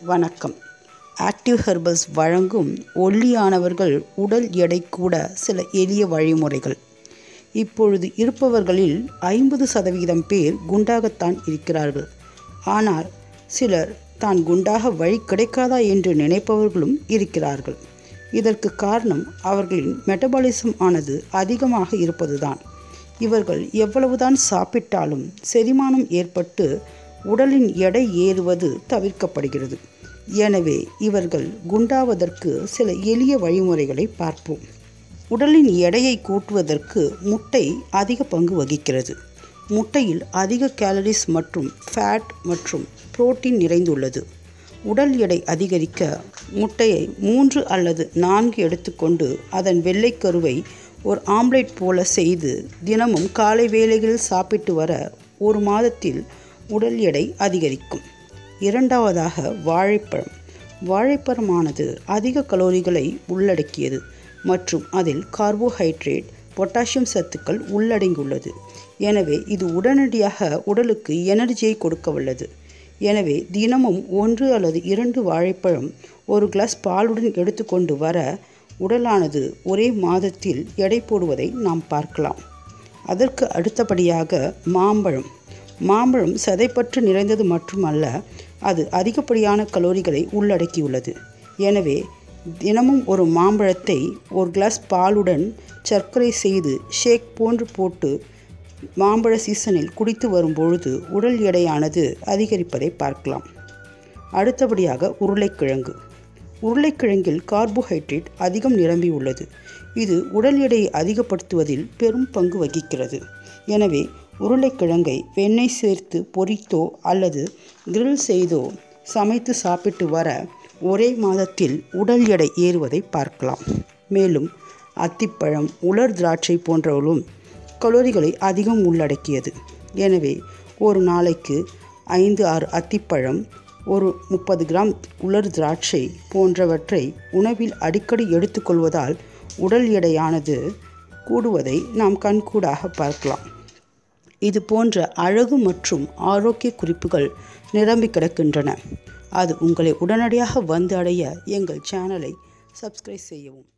வணக்கம். Active herbals வழங்கும் ஒல்லியானவர்கள் உடல் எடை கூட சில எளிய வழிமுறைகள். இப்பொழுது இருப்பவர்களில் 50% பேர் குண்டாகத்தான் இருக்கிறார்கள். ஆனால் சிலர் தான் குண்டாக வழி கிடைக்காதா என்று நினைப்பவர்களும் இருக்கிறார்கள். இதற்கு காரணம் அவர்களின் மெட்டபாலிசம் ஆனது அதிகமாக இருப்பதுதான். இவர்கள் எவ்வளவுதான் சாப்பிட்டாலும் செரிமானம் ஏற்பட்டு உடலின் எடை ஏறுவது தவிர்க்கப்படுகிறது. எனவே இவர்கள் குண்டாவதற்கு சில எளிய வழிமுறைகளை பார்ப்போம். உடலின் எடையை கூட்டுவதற்கு முட்டை அதிக பங்கு வகிக்கிறது. முட்டையில் அதிக கேலரிஸ் மற்றும் ஃபேட் மற்றும் புரோட்டீன் நிறைந்துள்ளது. உடல் எடை அதிகரிக்க முட்டையை 3 அல்லது 4 எடுத்துக்கொண்டு அதன் வெள்ளைக்கருவை ஒரு ஆம்லேட் போல செய்து தினமும் காலை வேளைகளில் சாப்பிட்டு வர 1 மாதத்தில் உடல் எடை அதிகரிக்கும். இரண்டாவதாக வாழைப்பழம். வாழைப்பழமானது அதிக கலோரிகளை உள்ளடக்கியது மற்றும் அதில் கார்போஹைட்ரேட், பொட்டாசியம் சத்துக்கள் உள்ளடங்கியுள்ளது. எனவே இது உடனடியாக உடலுக்கு எனர்ஜியை கொடுக்க வல்லது. எனவே தினமும் 1 அல்லது 2 வாழைப்பழம் 1 கிளாஸ் பாலுடன் எடுத்துக்கொண்டு வர உடலானது ஒரே மாதத்தில் எடை போடுவதை நாம் பார்க்கலாம். அதற்கு அடுத்தபடியாக மாம்பழம். மாம்பழம் சதைப்பற்று நிறைந்தது மட்டுமல்ல, அது அதிகப்படியான கலோரிகளை உள்ளடக்கியுள்ளது. எனவே தினமும் ஒரு மாம்பழத்தை 1 கிளாஸ் பாலுடன் சர்க்கரை செய்து ஷேக் போன்று போட்டு மாம்பழ சீசனில் குடித்து வரும்பொழுது உடல் எடையானது அதிகரிப்பதை பார்க்கலாம். அடுத்தபடியாக உருளைக்கிழங்கு. உருளைக்கிழங்கில் கார்போஹைட்ரேட் அதிகம் நிரம்பியுள்ளது. இது உடல் எடையை அதிகப்படுத்துவதில் பெரும் பங்கு வகிக்கிறது. எனவே உருளைக்கிழங்கை வெண்ணெய் சேர்த்து பொரித்தோ அல்லது கிரில் செய்தோ சமைத்து சாப்பிட்டு வர ஒரே மாதத்தில் உடல் எடை ஏறுவதை பார்க்கலாம். மேலும் அத்திப்பழம், உலர் திராட்சை போன்றவர்களும் கலோரிகளை அதிகம் உள்ளடக்கியது. எனவே ஒரு நாளைக்கு 5-6 அத்திப்பழம், ஒரு 30 கிராம் உலர் திராட்சை போன்றவற்றை உணவில் அடிக்கடி எடுத்துக்கொள்வதால் உடல் எடையானது கூடுவதை நாம் கண்கூடாக பார்க்கலாம். இது போன்ற அழகு மற்றும் ஆரோக்கிய குறிப்புகள் நிரம்பி கிடக்கின்றன. அது உங்களை உடனடியாக வந்து அடைய எங்கள் சேனலை சப்ஸ்கிரைப் செய்யவும்.